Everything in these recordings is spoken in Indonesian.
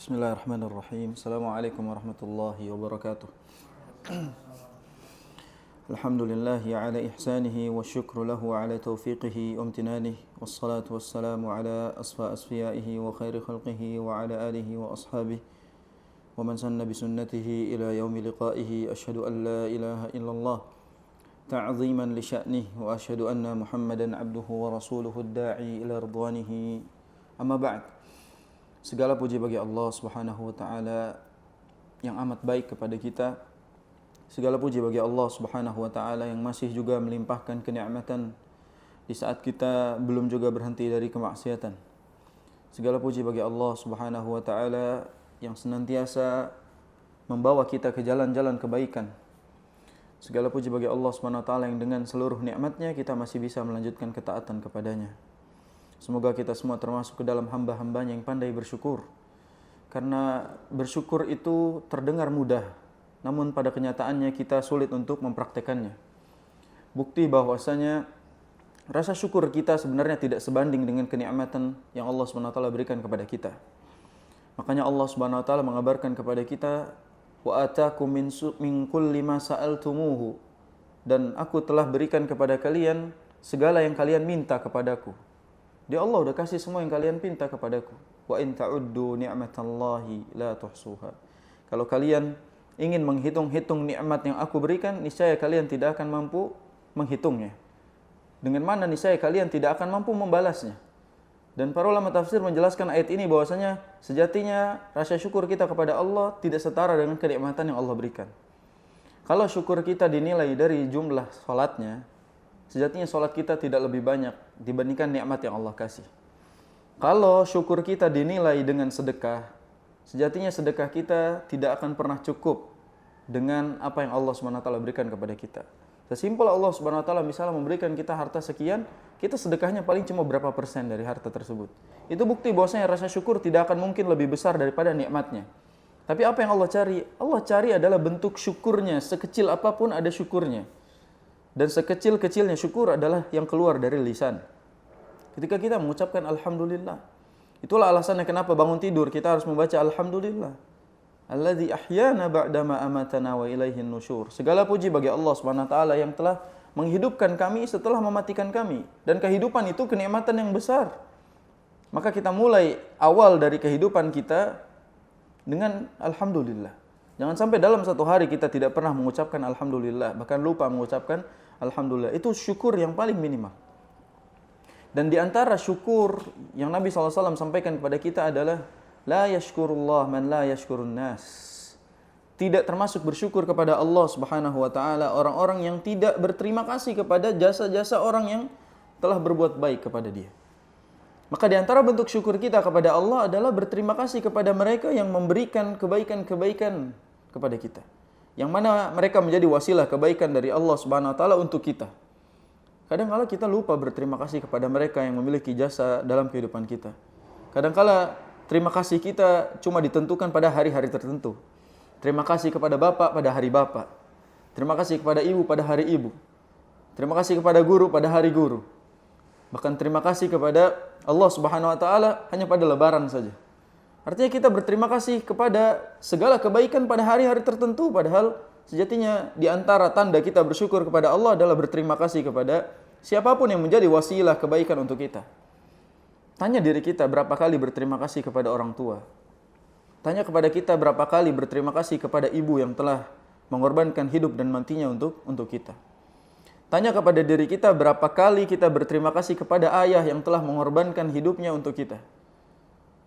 Bismillahirrahmanirrahim. Assalamualaikum warahmatullahi wabarakatuh. Alhamdulillahi ala ihsanihi wa syukru lahu ala taufiqihi wa amtinanihi. Wassalatu wassalamu ala asfiyaihi wa khairi khalqihi wa ala alihi wa ashabihi wa man sanna bisunnatihi ila yaumi liqaihi. Ashhadu an la ilaha illallah ta'ziman li sya'nihi wa ashhadu anna Muhammadan abduhu wa rasuluhu ad-da'i ila ridwanihi. Amma ba'd. Segala puji bagi Allah Subhanahu wa taala yang amat baik kepada kita. Segala puji bagi Allah Subhanahu wa taala yang masih juga melimpahkan kenikmatan di saat kita belum juga berhenti dari kemaksiatan. Segala puji bagi Allah Subhanahu wa taala yang senantiasa membawa kita ke jalan-jalan kebaikan. Segala puji bagi Allah Subhanahu wa taala yang dengan seluruh nikmatnya kita masih bisa melanjutkan ketaatan kepadanya. Semoga kita semua termasuk ke dalam hamba-hambanya yang pandai bersyukur. Karena bersyukur itu terdengar mudah, namun pada kenyataannya kita sulit untuk mempraktekannya. Bukti bahwasanya rasa syukur kita sebenarnya tidak sebanding dengan kenikmatan yang Allah SWT berikan kepada kita. Makanya Allah SWT mengabarkan kepada kita, wa atakum min kulli ma sa'altumuhu, dan aku telah berikan kepada kalian segala yang kalian minta kepadaku. Dia Allah udah kasih semua yang kalian minta kepadaku. Wa in ta'uddu ni'matallahi la tuhsuha. Kalau kalian ingin menghitung-hitung nikmat yang aku berikan, niscaya kalian tidak akan mampu menghitungnya. Dengan mana niscaya kalian tidak akan mampu membalasnya. Dan para ulama tafsir menjelaskan ayat ini bahwasanya sejatinya rasa syukur kita kepada Allah tidak setara dengan kenikmatan yang Allah berikan. Kalau syukur kita dinilai dari jumlah salatnya, sejatinya salat kita tidak lebih banyak dibandingkan nikmat yang Allah kasih. Kalau syukur kita dinilai dengan sedekah, sejatinya sedekah kita tidak akan pernah cukup dengan apa yang Allah SWT berikan kepada kita. Sesimpel Allah SWT misalnya memberikan kita harta sekian, kita sedekahnya paling cuma berapa persen dari harta tersebut. Itu bukti bahwasanya rasa syukur tidak akan mungkin lebih besar daripada nikmatnya. Tapi apa yang Allah cari? Allah cari adalah bentuk syukurnya, sekecil apapun ada syukurnya. Dan sekecil-kecilnya syukur adalah yang keluar dari lisan. Ketika kita mengucapkan Alhamdulillah. Itulah alasannya kenapa bangun tidur kita harus membaca Alhamdulillah. Alladzi ahyana ba'dama amatana wa ilaihin nusyur. Segala puji bagi Allah Subhanahu wa taala yang telah menghidupkan kami setelah mematikan kami. Dan kehidupan itu kenikmatan yang besar. Maka kita mulai awal dari kehidupan kita dengan Alhamdulillah. Jangan sampai dalam satu hari kita tidak pernah mengucapkan Alhamdulillah, bahkan lupa mengucapkan Alhamdulillah. Itu syukur yang paling minimal. Dan di antara syukur yang Nabi SAW sampaikan kepada kita adalah la yashkurullah man la yashkurun nas. Tidak termasuk bersyukur kepada Allah Subhanahu wa taala orang-orang yang tidak berterima kasih kepada jasa-jasa orang yang telah berbuat baik kepada dia. Maka di antara bentuk syukur kita kepada Allah adalah berterima kasih kepada mereka yang memberikan kebaikan-kebaikan kepada kita. Yang mana mereka menjadi wasilah kebaikan dari Allah Subhanahu wa taala untuk kita. Kadang-kala kita lupa berterima kasih kepada mereka yang memiliki jasa dalam kehidupan kita. Kadang-kala terima kasih kita cuma ditentukan pada hari-hari tertentu. Terima kasih kepada bapak pada hari bapak. Terima kasih kepada ibu pada hari ibu. Terima kasih kepada guru pada hari guru. Bahkan terima kasih kepada Allah Subhanahu wa taala hanya pada lebaran saja. Artinya kita berterima kasih kepada segala kebaikan pada hari-hari tertentu, padahal sejatinya di antara tanda kita bersyukur kepada Allah adalah berterima kasih kepada siapapun yang menjadi wasilah kebaikan untuk kita. Tanya diri kita berapa kali berterima kasih kepada orang tua. Tanya kepada kita berapa kali berterima kasih kepada ibu yang telah mengorbankan hidup dan matinya untuk kita. Tanya kepada diri kita berapa kali kita berterima kasih kepada ayah yang telah mengorbankan hidupnya untuk kita.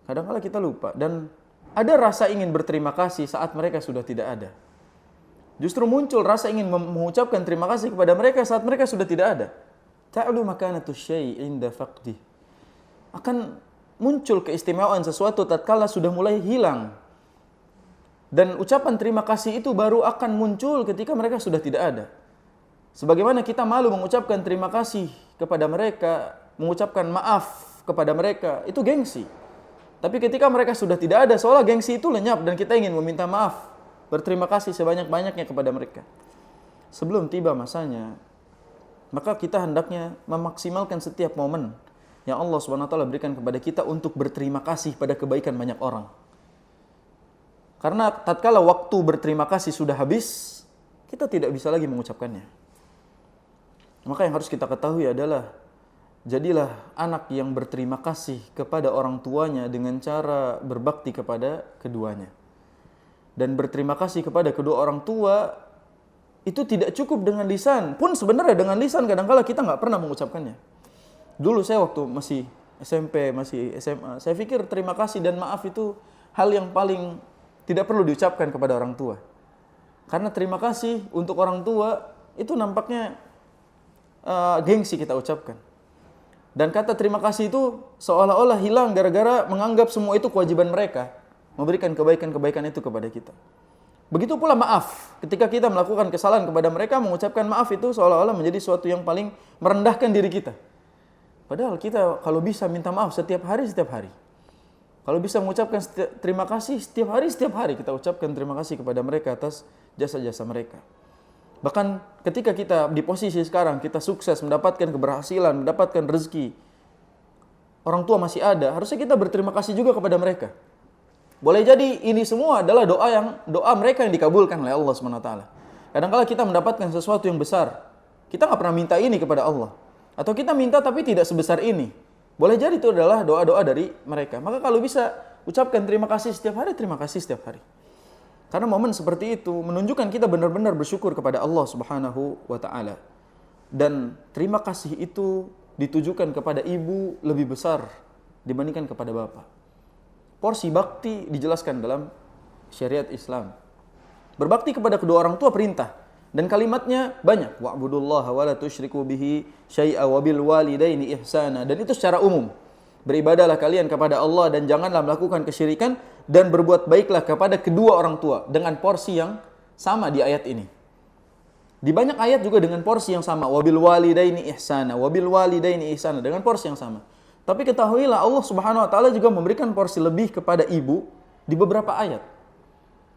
Kadang-kala kita lupa dan ada rasa ingin berterima kasih saat mereka sudah tidak ada. Justru muncul rasa ingin mengucapkan terima kasih kepada mereka saat mereka sudah tidak ada. Ta'lu makanatu syai' inda faqdih. Akan muncul keistimewaan sesuatu tatkala sudah mulai hilang. Dan ucapan terima kasih itu baru akan muncul ketika mereka sudah tidak ada. Sebagaimana kita malu mengucapkan terima kasih kepada mereka, mengucapkan maaf kepada mereka, itu gengsi. Tapi ketika mereka sudah tidak ada, seolah gengsi itu lenyap dan kita ingin meminta maaf, berterima kasih sebanyak-banyaknya kepada mereka. Sebelum tiba masanya, maka kita hendaknya memaksimalkan setiap momen yang Allah SWT berikan kepada kita untuk berterima kasih pada kebaikan banyak orang. Karena tatkala waktu berterima kasih sudah habis, kita tidak bisa lagi mengucapkannya. Maka yang harus kita ketahui adalah, jadilah anak yang berterima kasih kepada orang tuanya dengan cara berbakti kepada keduanya. Dan berterima kasih kepada kedua orang tua itu tidak cukup dengan lisan. Pun sebenarnya dengan lisan kadang-kala kita nggak pernah mengucapkannya. Dulu saya waktu masih SMP, masih SMA, saya pikir terima kasih dan maaf itu hal yang paling tidak perlu diucapkan kepada orang tua. Karena terima kasih untuk orang tua itu nampaknya gengsi kita ucapkan. Dan kata terima kasih itu seolah-olah hilang gara-gara menganggap semua itu kewajiban mereka, memberikan kebaikan-kebaikan itu kepada kita. Begitu pula maaf. Ketika kita melakukan kesalahan kepada mereka, mengucapkan maaf itu seolah-olah menjadi suatu yang paling merendahkan diri kita. Padahal kita kalau bisa minta maaf setiap hari. Kalau bisa mengucapkan terima kasih setiap hari kita ucapkan terima kasih kepada mereka atas jasa-jasa mereka. Bahkan ketika kita di posisi sekarang, kita sukses, mendapatkan keberhasilan, mendapatkan rezeki, orang tua masih ada, harusnya kita berterima kasih juga kepada mereka. Boleh jadi ini semua adalah doa mereka yang dikabulkan oleh Allah SWT. Kadang-kala kita mendapatkan sesuatu yang besar, kita nggak pernah minta ini kepada Allah. Atau kita minta tapi tidak sebesar ini. Boleh jadi itu adalah doa-doa dari mereka. Maka kalau bisa ucapkan terima kasih setiap hari, terima kasih setiap hari. Karena momen seperti itu menunjukkan kita benar-benar bersyukur kepada Allah Subhanahu wa taala. Dan terima kasih itu ditujukan kepada ibu lebih besar dibandingkan kepada bapak. Porsi bakti dijelaskan dalam syariat Islam. Berbakti kepada kedua orang tua perintah. Dan kalimatnya banyak. Wa'budullaha wa la tusyriku bihi syai'a wa bil walidaini ihsana. Dan itu secara umum. Beribadahlah kalian kepada Allah dan janganlah melakukan kesyirikan dan berbuat baiklah kepada kedua orang tua dengan porsi yang sama di ayat ini. Di banyak ayat juga dengan porsi yang sama. Wa bil walidaini ihsana, wa bil walidaini ihsana, dengan porsi yang sama. Tapi ketahuilah Allah Subhanahu wa taala juga memberikan porsi lebih kepada ibu di beberapa ayat.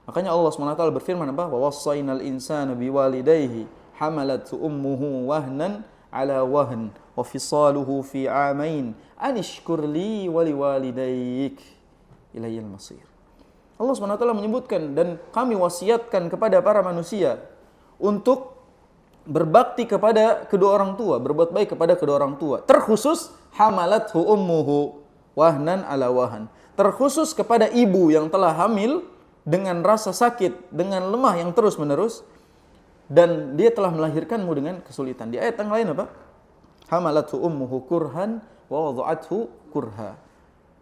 Makanya Allah SWT berfirman apa? Wa wassaynal insana biwalidayhi hamalathu ummuhu wahnan ala wahn wa fisaluhu fi amain an ishkur li wa liwalidayk ilayil masir. Allah SWT menyebutkan, dan kami wasiatkan kepada para manusia untuk berbakti kepada kedua orang tua, berbuat baik kepada kedua orang tua. Terkhusus hamalathu ummuhu wahnan ala wahn. Terkhusus kepada ibu yang telah hamil dengan rasa sakit, dengan lemah yang terus-menerus, dan dia telah melahirkanmu dengan kesulitan. Di ayat yang lain apa? Hamalathu ummuhu kurhan wa wada'athu kurha.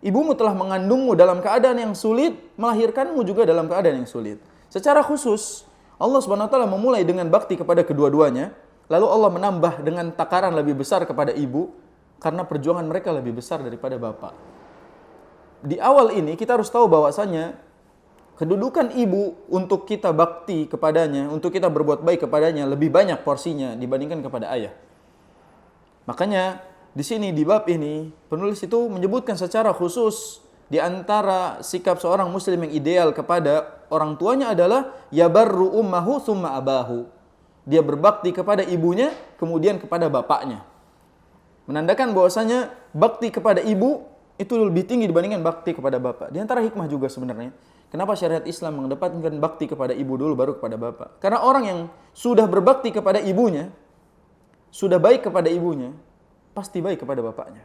Ibumu telah mengandungmu dalam keadaan yang sulit, melahirkanmu juga dalam keadaan yang sulit. Secara khusus, Allah SWT memulai dengan bakti kepada kedua-duanya, lalu Allah menambah dengan takaran lebih besar kepada ibu, karena perjuangan mereka lebih besar daripada bapak. Di awal ini kita harus tahu bahwasanya kedudukan ibu untuk kita bakti kepadanya, untuk kita berbuat baik kepadanya lebih banyak porsinya dibandingkan kepada ayah. Makanya di sini di bab ini penulis itu menyebutkan secara khusus di antara sikap seorang muslim yang ideal kepada orang tuanya adalah yabarru ummahu tsumma abahu. Dia berbakti kepada ibunya kemudian kepada bapaknya. Menandakan bahwasanya bakti kepada ibu itu lebih tinggi dibandingkan bakti kepada bapak. Di antara hikmah juga sebenarnya, kenapa syariat Islam mengedepankan bakti kepada ibu dulu baru kepada bapak? Karena orang yang sudah berbakti kepada ibunya, sudah baik kepada ibunya, pasti baik kepada bapaknya.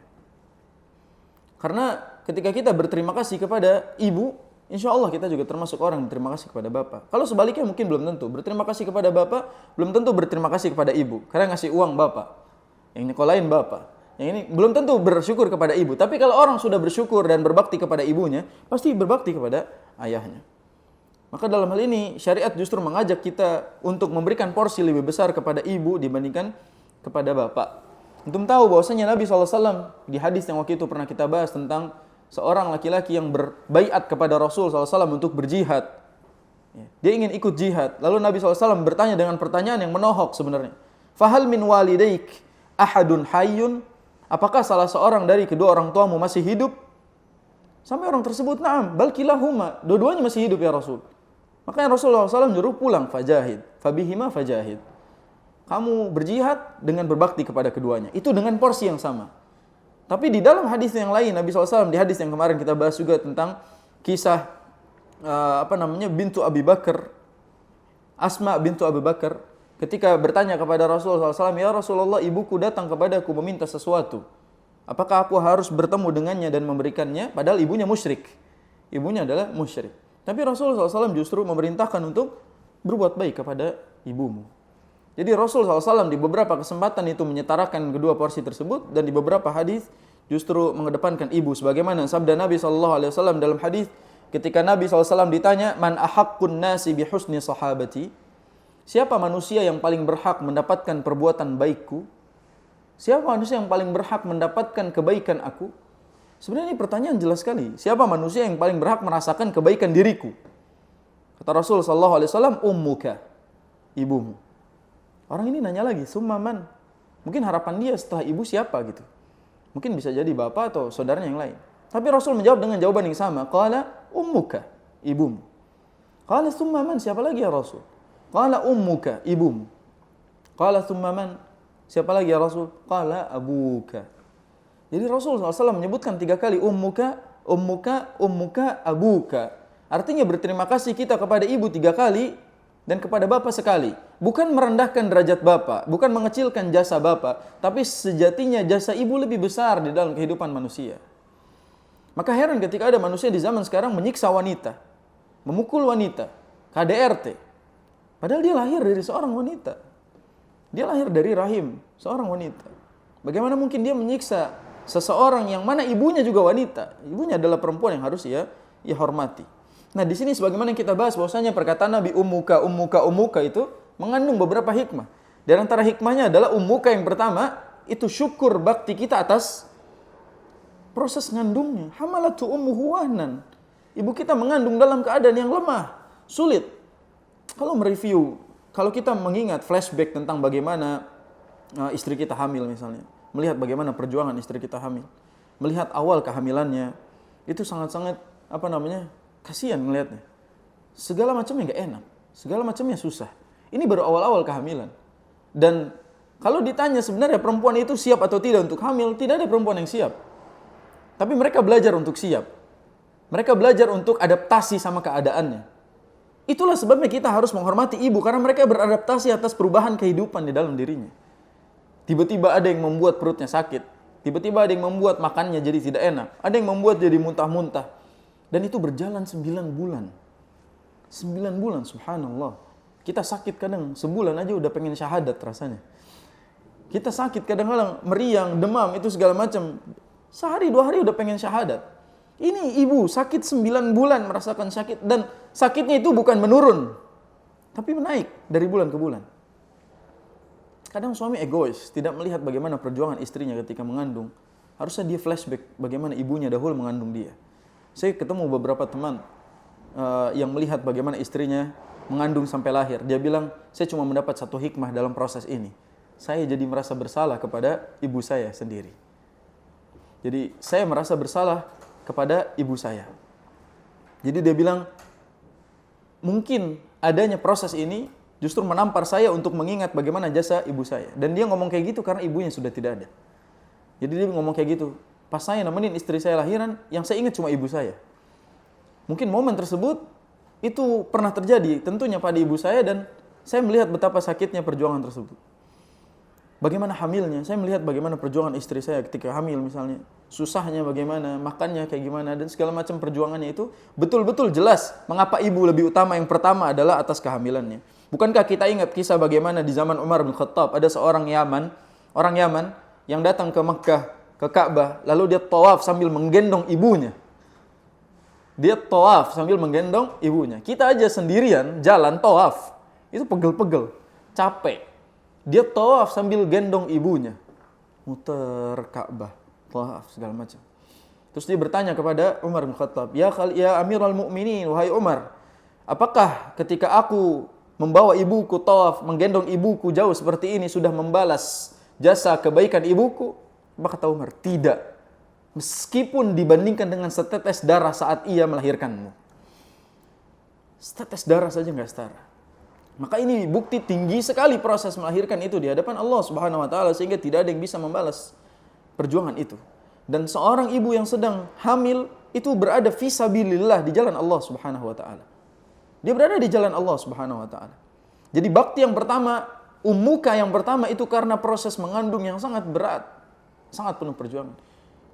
Karena ketika kita berterima kasih kepada ibu, insya Allah kita juga termasuk orang yang berterima kasih kepada bapak. Kalau sebaliknya mungkin belum tentu. Berterima kasih kepada bapak, belum tentu berterima kasih kepada ibu. Karena ngasih uang bapak, yang nyekolahin bapak. Yang ini belum tentu bersyukur kepada ibu. Tapi kalau orang sudah bersyukur dan berbakti kepada ibunya, pasti berbakti kepada ayahnya. Maka dalam hal ini syariat justru mengajak kita untuk memberikan porsi lebih besar kepada ibu dibandingkan kepada bapak. Antum tahu bahwasanya Nabi SAW di hadis yang waktu itu pernah kita bahas tentang seorang laki-laki yang berbaiat kepada Rasul SAW untuk berjihad. Dia ingin ikut jihad. Lalu Nabi SAW bertanya dengan pertanyaan yang menohok sebenarnya. Fahal min walidaik ahadun hayyun? Apakah salah seorang dari kedua orang tuamu masih hidup? Sampai orang tersebut, na'am, bal kilahuma, dua-duanya masih hidup ya Rasul. Makanya Rasulullah SAW nyuruh pulang, fajahid, fabihima fajahid. Kamu berjihad dengan berbakti kepada keduanya. Itu dengan porsi yang sama. Tapi di dalam hadis yang lain, Nabi SAW di hadis yang kemarin kita bahas juga tentang kisah bintu Abi Bakar, Asma bintu Abi Bakar, ketika bertanya kepada Rasulullah SAW, "Ya Rasulullah, ibuku datang kepadaku meminta sesuatu. Apakah aku harus bertemu dengannya dan memberikannya?" Padahal ibunya musyrik. Ibunya adalah musyrik. Tapi Rasulullah SAW justru memerintahkan untuk berbuat baik kepada ibumu. Jadi Rasulullah SAW di beberapa kesempatan itu menyetarakan kedua porsi tersebut, dan di beberapa hadis justru mengedepankan ibu. Sebagaimana sabda Nabi SAW dalam hadis ketika Nabi SAW ditanya, "Man ahaqqun nasi bi husni sahabati?" Siapa manusia yang paling berhak mendapatkan perbuatan baikku? Siapa manusia yang paling berhak mendapatkan kebaikan aku? Sebenarnya ini pertanyaan jelas sekali. Siapa manusia yang paling berhak merasakan kebaikan diriku? Kata Rasul sallallahu alaihi wasallam, ummuka, ibumu. Orang ini nanya lagi, summa man? Mungkin harapan dia setelah ibu siapa gitu. Mungkin bisa jadi bapak atau saudaranya yang lain. Tapi Rasul menjawab dengan jawaban yang sama. Qala ummuka, ibumu. Qala summa man? Siapa lagi ya Rasul? Qala ummuka, ibumu. Qala summa man? Siapa lagi ya Rasul? Qala abuka. Jadi Rasulullah SAW menyebutkan 3 kali ummuka, ummuka, ummuka, abuka. Artinya berterima kasih kita kepada ibu 3 kali dan kepada bapak sekali. Bukan merendahkan derajat bapak, bukan mengecilkan jasa bapak, tapi sejatinya jasa ibu lebih besar di dalam kehidupan manusia. Maka heran ketika ada manusia di zaman sekarang menyiksa wanita, memukul wanita, KDRT. Padahal dia lahir dari seorang wanita. Dia lahir dari rahim seorang wanita. Bagaimana mungkin dia menyiksa seseorang yang mana ibunya juga wanita? Ibunya adalah perempuan yang harus ia hormati. Nah, di sini sebagaimana yang kita bahas bahwasanya perkataan Nabi ummuka, ummuka, ummuka itu mengandung beberapa hikmah. Di antara hikmahnya adalah ummuka yang pertama itu syukur bakti kita atas proses ngandungnya. Hamalatu ummuhu wahnan. Ibu kita mengandung dalam keadaan yang lemah, sulit. Kalau mereview, kalau kita mengingat flashback tentang bagaimana istri kita hamil misalnya, melihat bagaimana perjuangan istri kita hamil, melihat awal kehamilannya, itu sangat-sangat kasihan melihatnya. Segala macamnya nggak enak, segala macamnya susah. Ini baru awal-awal kehamilan. Dan kalau ditanya sebenarnya perempuan itu siap atau tidak untuk hamil, tidak ada perempuan yang siap. Tapi mereka belajar untuk siap. Mereka belajar untuk adaptasi sama keadaannya. Itulah sebabnya kita harus menghormati ibu, karena mereka beradaptasi atas perubahan kehidupan di dalam dirinya. Tiba-tiba ada yang membuat perutnya sakit. Tiba-tiba ada yang membuat makannya jadi tidak enak. Ada yang membuat jadi muntah-muntah. Dan itu berjalan 9 bulan. 9 bulan, subhanallah. Kita sakit kadang sebulan aja udah pengen syahadat rasanya. Kita sakit kadang-kadang meriang, demam, itu segala macam. Sehari 2 hari udah pengen syahadat. Ini ibu sakit 9 bulan merasakan sakit. Dan sakitnya itu bukan menurun, tapi menaik dari bulan ke bulan. Kadang suami egois, tidak melihat bagaimana perjuangan istrinya ketika mengandung. Harusnya dia flashback bagaimana ibunya dahulu mengandung dia. Saya ketemu beberapa teman yang melihat bagaimana istrinya mengandung sampai lahir. Dia bilang, saya cuma mendapat 1 hikmah dalam proses ini. Saya jadi merasa bersalah kepada ibu saya sendiri. Jadi saya merasa bersalah kepada ibu saya. Jadi dia bilang, mungkin adanya proses ini justru menampar saya untuk mengingat bagaimana jasa ibu saya. Dan dia ngomong kayak gitu karena ibunya sudah tidak ada. Jadi dia ngomong kayak gitu, pas saya nemenin istri saya lahiran, yang saya ingat cuma ibu saya. Mungkin momen tersebut itu pernah terjadi tentunya pada ibu saya, dan saya melihat betapa sakitnya perjuangan tersebut. Bagaimana hamilnya, saya melihat bagaimana perjuangan istri saya ketika hamil misalnya. Susahnya bagaimana, makannya kayak gimana, dan segala macam perjuangannya itu betul-betul jelas mengapa ibu lebih utama yang pertama adalah atas kehamilannya. Bukankah kita ingat kisah bagaimana di zaman Umar bin Khattab ada seorang orang Yaman yang datang ke Mekah, ke Ka'bah, lalu dia tawaf sambil menggendong ibunya. Dia tawaf sambil menggendong ibunya. Kita aja sendirian jalan tawaf, itu pegel-pegel, capek. Dia tawaf sambil gendong ibunya. Muter Ka'bah, tawaf segala macam. Terus dia bertanya kepada Umar bin Khattab, ya Amirul Mukminin, wahai Umar, apakah ketika aku membawa ibuku tawaf, menggendong ibuku jauh seperti ini sudah membalas jasa kebaikan ibuku? Maka kata Umar, tidak. Meskipun dibandingkan dengan setetes darah saat ia melahirkanmu. Setetes darah saja enggak setara. Maka ini bukti tinggi sekali proses melahirkan itu di hadapan Allah Subhanahu wa taala, sehingga tidak ada yang bisa membalas perjuangan itu. Dan seorang ibu yang sedang hamil itu berada fisabilillah, di jalan Allah Subhanahu wa taala. Dia berada di jalan Allah Subhanahu wa taala. Jadi bakti yang pertama, ummuka yang pertama itu karena proses mengandung yang sangat berat, sangat penuh perjuangan.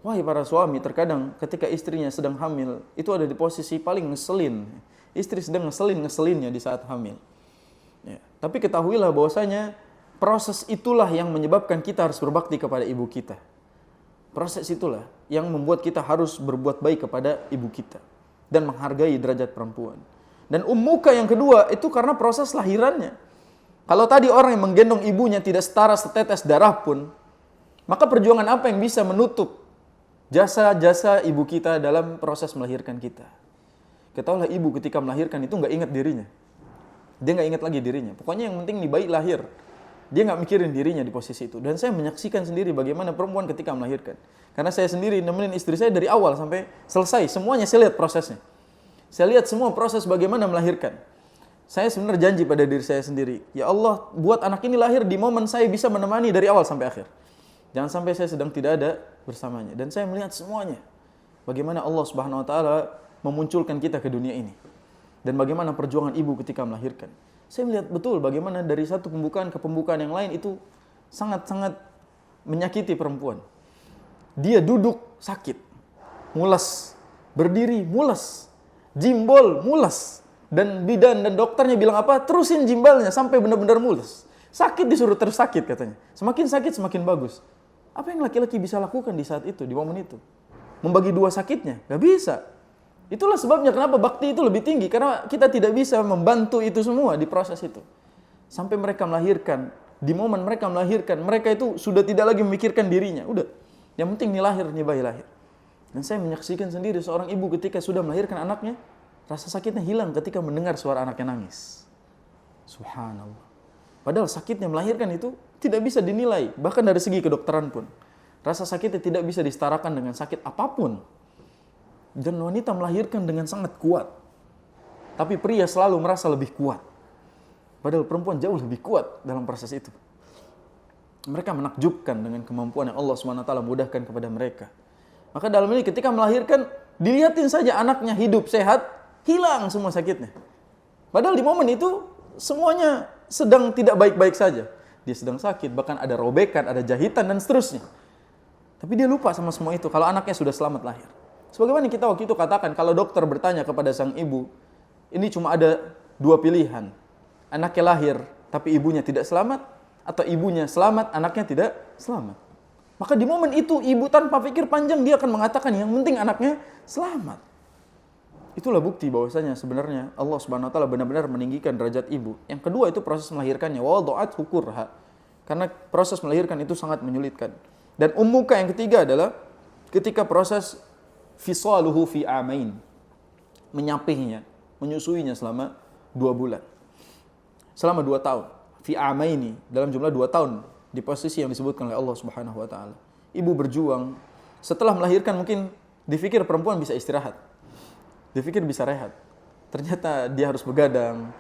Wahai para suami, terkadang ketika istrinya sedang hamil, itu ada di posisi paling ngeselin. Istri sedang ngeselinnya di saat hamil. Ya. Tapi ketahuilah bahwasanya proses itulah yang menyebabkan kita harus berbakti kepada ibu kita. Proses itulah yang membuat kita harus berbuat baik kepada ibu kita dan menghargai derajat perempuan. Dan ummuka yang kedua itu karena proses lahirannya. Kalau tadi orang yang menggendong ibunya tidak setara setetes darah pun, maka perjuangan apa yang bisa menutup jasa-jasa ibu kita dalam proses melahirkan kita? Ketahuilah ibu ketika melahirkan itu nggak ingat dirinya. Dia nggak ingat lagi dirinya. Pokoknya yang penting nih bayi lahir. Dia nggak mikirin dirinya di posisi itu. Dan saya menyaksikan sendiri bagaimana perempuan ketika melahirkan. Karena saya sendiri nemenin istri saya dari awal sampai selesai. Semuanya saya lihat prosesnya. Saya lihat semua proses bagaimana melahirkan. Saya sebenarnya janji pada diri saya sendiri. Ya Allah, buat anak ini lahir di momen saya bisa menemani dari awal sampai akhir. Jangan sampai saya sedang tidak ada bersamanya. Dan saya melihat semuanya. Bagaimana Allah Subhanahu wa taala memunculkan kita ke dunia ini. Dan bagaimana perjuangan ibu ketika melahirkan. Saya melihat betul bagaimana dari satu pembukaan ke pembukaan yang lain itu sangat-sangat menyakiti perempuan. Dia duduk sakit, mules, berdiri mules, jimbol mules, dan bidan dan dokternya bilang apa? Terusin jimbalnya sampai benar-benar mules. Sakit disuruh terus sakit katanya. Semakin sakit semakin bagus. Apa yang laki-laki bisa lakukan di saat itu, di momen itu? Membagi dua sakitnya? Gak bisa. Itulah sebabnya kenapa bakti itu lebih tinggi. Karena kita tidak bisa membantu itu semua di proses itu. Sampai mereka melahirkan. Di momen mereka melahirkan, mereka itu sudah tidak lagi memikirkan dirinya. Udah, yang penting nih lahir, nih bayi lahir. Dan saya menyaksikan sendiri seorang ibu ketika sudah melahirkan anaknya, rasa sakitnya hilang ketika mendengar suara anaknya nangis. Subhanallah. Padahal sakitnya melahirkan itu tidak bisa dinilai. Bahkan dari segi kedokteran pun. Rasa sakitnya tidak bisa disetarakan dengan sakit apapun. Dan wanita melahirkan dengan sangat kuat. Tapi pria selalu merasa lebih kuat. Padahal perempuan jauh lebih kuat dalam proses itu. Mereka menakjubkan dengan kemampuan yang Allah SWT mudahkan kepada mereka. Maka dalam ini ketika melahirkan, dilihatin saja anaknya hidup, sehat, hilang semua sakitnya. Padahal di momen itu semuanya sedang tidak baik-baik saja. Dia sedang sakit, bahkan ada robekan, ada jahitan, dan seterusnya. Tapi dia lupa sama semua itu kalau anaknya sudah selamat lahir. Sebagaimana kita waktu itu katakan, kalau dokter bertanya kepada sang ibu, ini cuma ada dua pilihan. Anaknya lahir, tapi ibunya tidak selamat, atau ibunya selamat, anaknya tidak selamat. Maka di momen itu, ibu tanpa pikir panjang, dia akan mengatakan, yang penting anaknya selamat. Itulah bukti bahwasanya sebenarnya Allah Subhanahu wa taala benar-benar meninggikan derajat ibu. Yang kedua itu proses melahirkannya, wada'at hukurha. Karena proses melahirkan itu sangat menyulitkan. Dan ummuka yang ketiga adalah ketika proses fisaluhu fi amain, menyapihnya, menyusuinya selama 2 bulan. Selama 2 tahun. Fi amaini, dalam jumlah 2 tahun, di posisi yang disebutkan oleh Allah Subhanahu wa taala. Ibu berjuang, setelah melahirkan mungkin dipikir perempuan bisa istirahat. Dipikir bisa rehat. Ternyata dia harus begadang,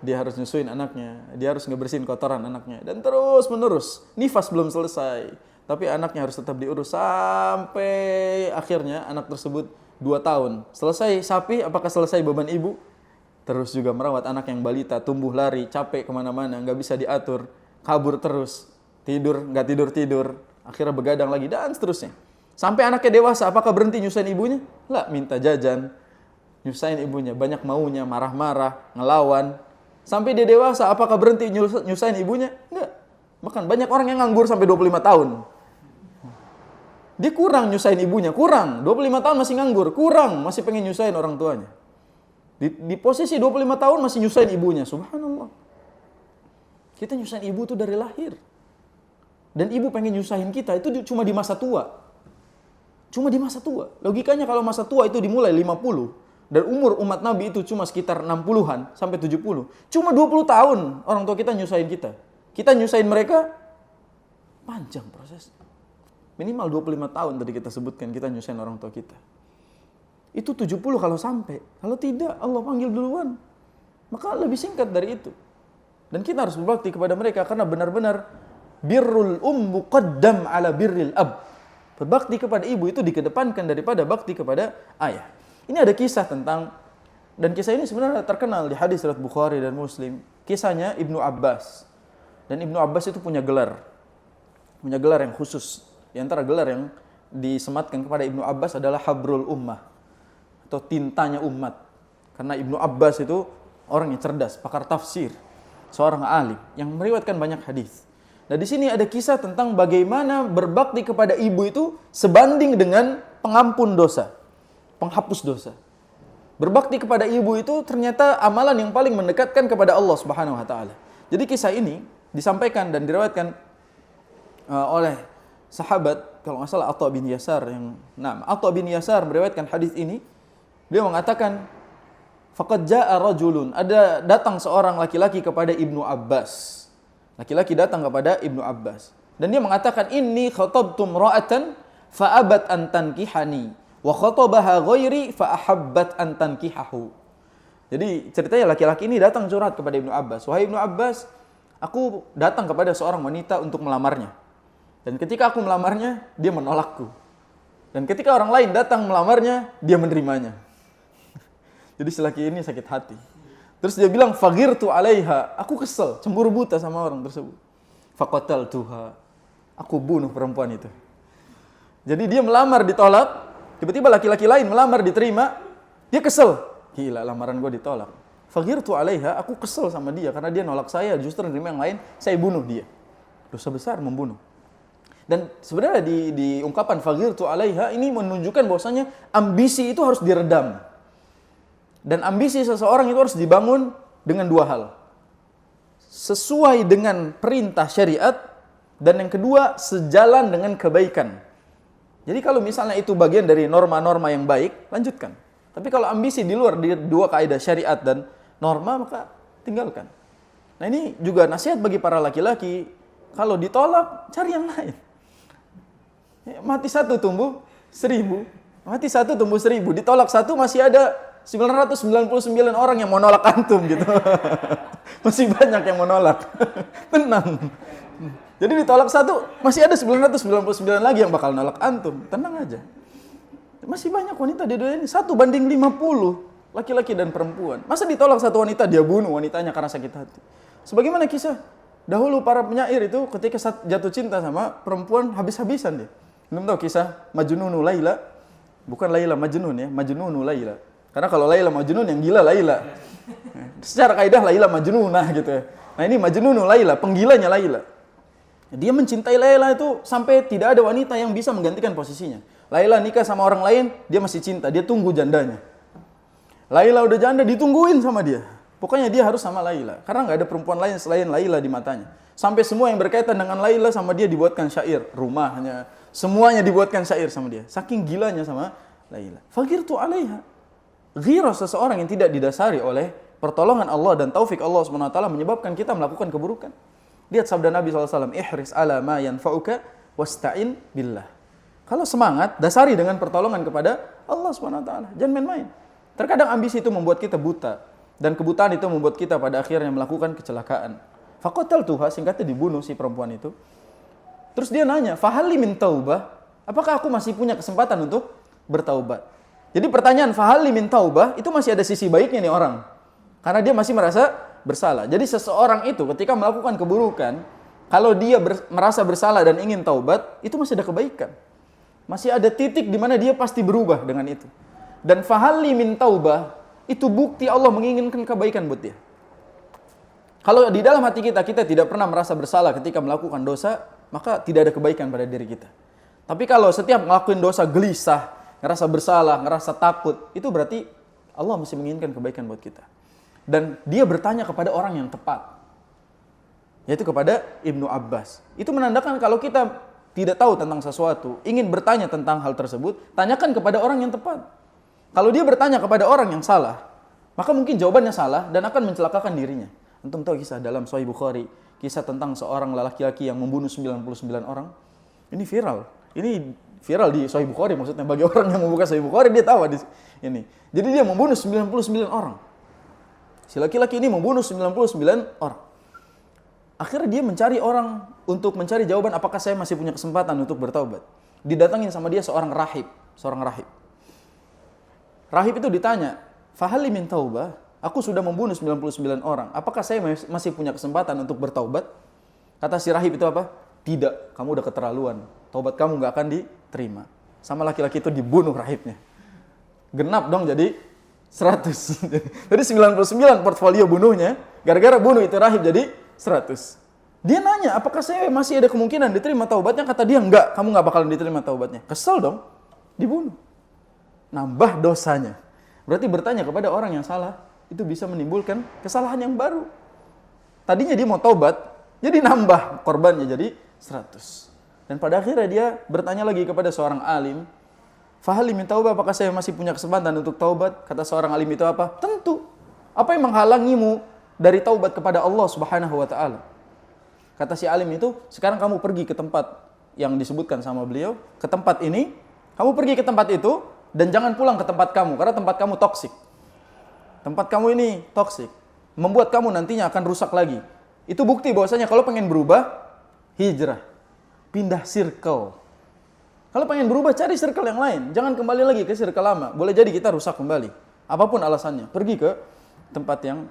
dia harus nyusuin anaknya, dia harus ngebersihin kotoran anaknya, dan terus menerus. Nifas belum selesai, tapi anaknya harus tetap diurus sampai akhirnya anak tersebut 2 tahun. Selesai sapi, apakah selesai beban ibu? Terus juga merawat anak yang balita, tumbuh lari, capek kemana-mana, nggak bisa diatur, kabur terus, tidur, nggak tidur-tidur, akhirnya begadang lagi, dan seterusnya. Sampai anaknya dewasa, apakah berhenti nyusahin ibunya? Lah, minta jajan, nyusahin ibunya, banyak maunya, marah-marah, ngelawan. Sampai dia dewasa, apakah berhenti nyusahin ibunya? Enggak. Bahkan banyak orang yang nganggur sampai 25 tahun. Dia kurang nyusahin ibunya, kurang. 25 tahun masih nganggur, kurang. Masih pengen nyusahin orang tuanya. Di posisi 25 tahun masih nyusahin ibunya, subhanallah. Kita nyusahin ibu itu dari lahir. Dan ibu pengen nyusahin kita, itu cuma di masa tua. Cuma di masa tua. Logikanya kalau masa tua itu dimulai 50, dan umur umat Nabi itu cuma sekitar 60-an sampai 70. Cuma 20 tahun orang tua kita nyusahin kita. Kita nyusahin mereka, panjang proses. Minimal 25 tahun tadi kita sebutkan kita nyusahin orang tua kita. Itu 70 kalau sampai. Kalau tidak, Allah panggil duluan. Maka lebih singkat dari itu. Dan kita harus berbakti kepada mereka karena benar-benar birrul muqaddam ala birril ab. Berbakti kepada ibu itu dikedepankan daripada bakti kepada ayah. Ini ada kisah tentang, dan kisah ini sebenarnya terkenal di hadis riwayat Bukhari dan Muslim. Kisahnya Ibnu Abbas. Dan Ibnu Abbas itu punya gelar yang khusus. Di antara gelar yang disematkan kepada Ibnu Abbas adalah Habrul Ummah, atau tintanya umat. Karena Ibnu Abbas itu orang yang cerdas, pakar tafsir, seorang alim yang meriwayatkan banyak hadis. Nah, di sini ada kisah tentang bagaimana berbakti kepada ibu itu sebanding dengan pengampun dosa, penghapus dosa. Berbakti kepada ibu itu ternyata amalan yang paling mendekatkan kepada Allah Subhanahu wa taala. Jadi kisah ini disampaikan dan diriwayatkan oleh sahabat, kalau nggak salah Atha bin Yasar Atha bin Yasar meriwayatkan hadis ini. Dia mengatakan, faqad jaa rajulun, ada datang seorang laki-laki kepada Ibnu Abbas. Laki-laki datang kepada Ibnu Abbas dan dia mengatakan, inni khatabtu imra'atan fa abat an tankihani wa khatabaha ghairi fa ahabbat an tankihahu. Jadi ceritanya laki-laki ini datang curhat kepada Ibnu Abbas, wahai Ibnu Abbas, aku datang kepada seorang wanita untuk melamarnya. Dan ketika aku melamarnya, dia menolakku. Dan ketika orang lain datang melamarnya, dia menerimanya. Jadi si laki ini sakit hati. Terus dia bilang, faghirtu 'alaiha, aku kesel, cemburu buta sama orang tersebut. Faqataltuha, aku bunuh perempuan itu. Jadi dia melamar ditolak, tiba-tiba laki-laki lain melamar diterima, dia kesel. Gila, lamaran gue ditolak. Faghirtu 'alaiha, aku kesel sama dia karena dia nolak saya, justru nerima yang lain, saya bunuh dia. Dosa besar membunuh. Dan sebenarnya di ungkapan faghirtu 'alaiha ini menunjukkan bahwasanya ambisi itu harus diredam. Dan ambisi seseorang itu harus dibangun dengan dua hal. Sesuai dengan perintah syariat, dan yang kedua sejalan dengan kebaikan. Jadi kalau misalnya itu bagian dari norma-norma yang baik, lanjutkan. Tapi kalau ambisi di luar di dua kaidah syariat dan norma, maka tinggalkan. Nah, ini juga nasihat bagi para laki-laki, kalau ditolak cari yang lain. Mati satu tumbuh 1000, mati satu tumbuh 1000, ditolak satu masih ada 999 orang yang mau nolak antum gitu. Masih banyak yang mau nolak. Tenang. Jadi ditolak satu, masih ada 999 lagi yang bakal nolak antum. Tenang aja. Masih banyak wanita di dunia ini, 1:50, laki-laki dan perempuan. Masa ditolak satu wanita, dia bunuh wanitanya karena sakit hati. Sebagaimana kisah dahulu para penyair itu ketika jatuh cinta sama perempuan, habis-habisan dia. Belum tahu kisah Majnunu Laila? Bukan Laila Majnun ya, Majnunu Laila. Karena kalau Laila Majnun yang gila Laila. Secara kaidah Laila Majnunah gitu ya. Nah, ini Majnunu Laila, penggilanya Laila. Dia mencintai Laila itu sampai tidak ada wanita yang bisa menggantikan posisinya. Laila nikah sama orang lain, dia masih cinta, dia tunggu jandanya. Laila udah janda, ditungguin sama dia. Pokoknya dia harus sama Laila, karena nggak ada perempuan lain selain Laila di matanya. Sampai semua yang berkaitan dengan Laila sama dia dibuatkan syair, rumahnya, semuanya dibuatkan syair sama dia. Saking gilanya sama Laila. Faghirtu 'alaiha. Ghirah seseorang yang tidak didasari oleh pertolongan Allah dan taufik Allah SWT menyebabkan kita melakukan keburukan. Lihat sabda Nabi SAW, ihris ala ma yanfa'uka wasta'in billah. Kalau semangat, dasari dengan pertolongan kepada Allah SWT. Jangan main-main. Terkadang ambisi itu membuat kita buta. Dan kebutaan itu membuat kita pada akhirnya melakukan kecelakaan. Faqataltuha, singkatnya dibunuh si perempuan itu. Terus dia nanya, fahali min taubah, apakah aku masih punya kesempatan untuk bertaubat? Jadi pertanyaan fahali min taubah itu masih ada sisi baiknya nih orang. Karena dia masih merasa bersalah. Jadi seseorang itu ketika melakukan keburukan, kalau dia merasa bersalah dan ingin taubat, itu masih ada kebaikan. Masih ada titik di mana dia pasti berubah dengan itu. Dan fahali min taubah itu bukti Allah menginginkan kebaikan buat dia. Kalau di dalam hati kita tidak pernah merasa bersalah ketika melakukan dosa, maka tidak ada kebaikan pada diri kita. Tapi kalau setiap ngelakuin dosa gelisah, ngerasa bersalah, ngerasa takut, itu berarti Allah masih menginginkan kebaikan buat kita. Dan dia bertanya kepada orang yang tepat, yaitu kepada Ibnu Abbas. Itu menandakan kalau kita tidak tahu tentang sesuatu, ingin bertanya tentang hal tersebut, tanyakan kepada orang yang tepat. Kalau dia bertanya kepada orang yang salah, maka mungkin jawabannya salah dan akan mencelakakan dirinya. Antum tahu kisah dalam Sahih Bukhari, kisah tentang seorang laki-laki yang membunuh 99 orang. Ini viral. Ini viral di Sahih Bukhari, maksudnya bagi orang yang membuka Sahih Bukhari dia tahu di ini. Jadi dia membunuh 99 orang. Si laki-laki ini membunuh 99 orang. Akhirnya dia mencari orang untuk mencari jawaban apakah saya masih punya kesempatan untuk bertaubat. Didatangin sama dia seorang rahib. Rahib itu ditanya, "Fahal li min taubah? Aku sudah membunuh 99 orang. Apakah saya masih punya kesempatan untuk bertaubat?" Kata si rahib itu apa? "Tidak, kamu udah keterlaluan. Taubat kamu nggak akan diterima." Sama laki-laki itu dibunuh rahibnya. Genap dong jadi 100. Jadi 99 portfolio bunuhnya, gara-gara bunuh itu rahib jadi 100. Dia nanya, apakah saya masih ada kemungkinan diterima taubatnya? Kata dia, enggak, kamu nggak bakalan diterima taubatnya. Kesel dong, dibunuh. Nambah dosanya. Berarti bertanya kepada orang yang salah, itu bisa menimbulkan kesalahan yang baru. Tadinya dia mau taubat, jadi nambah korbannya jadi 100. Dan pada akhirnya dia bertanya lagi kepada seorang alim, "Fahal li min taubah, apakah saya masih punya kesempatan untuk taubat?" Kata seorang alim itu apa? "Tentu. Apa yang menghalangimu dari taubat kepada Allah Subhanahu wa taala?" Kata si alim itu, "Sekarang kamu pergi ke tempat yang disebutkan sama beliau, ke tempat ini, kamu pergi ke tempat itu dan jangan pulang ke tempat kamu karena tempat kamu toksik. Tempat kamu ini toksik, membuat kamu nantinya akan rusak lagi." Itu bukti bahwasanya kalau pengen berubah, hijrah, pindah circle. Kalau pengen berubah, cari circle yang lain, jangan kembali lagi ke circle lama. Boleh jadi kita rusak kembali. Apapun alasannya, pergi ke tempat yang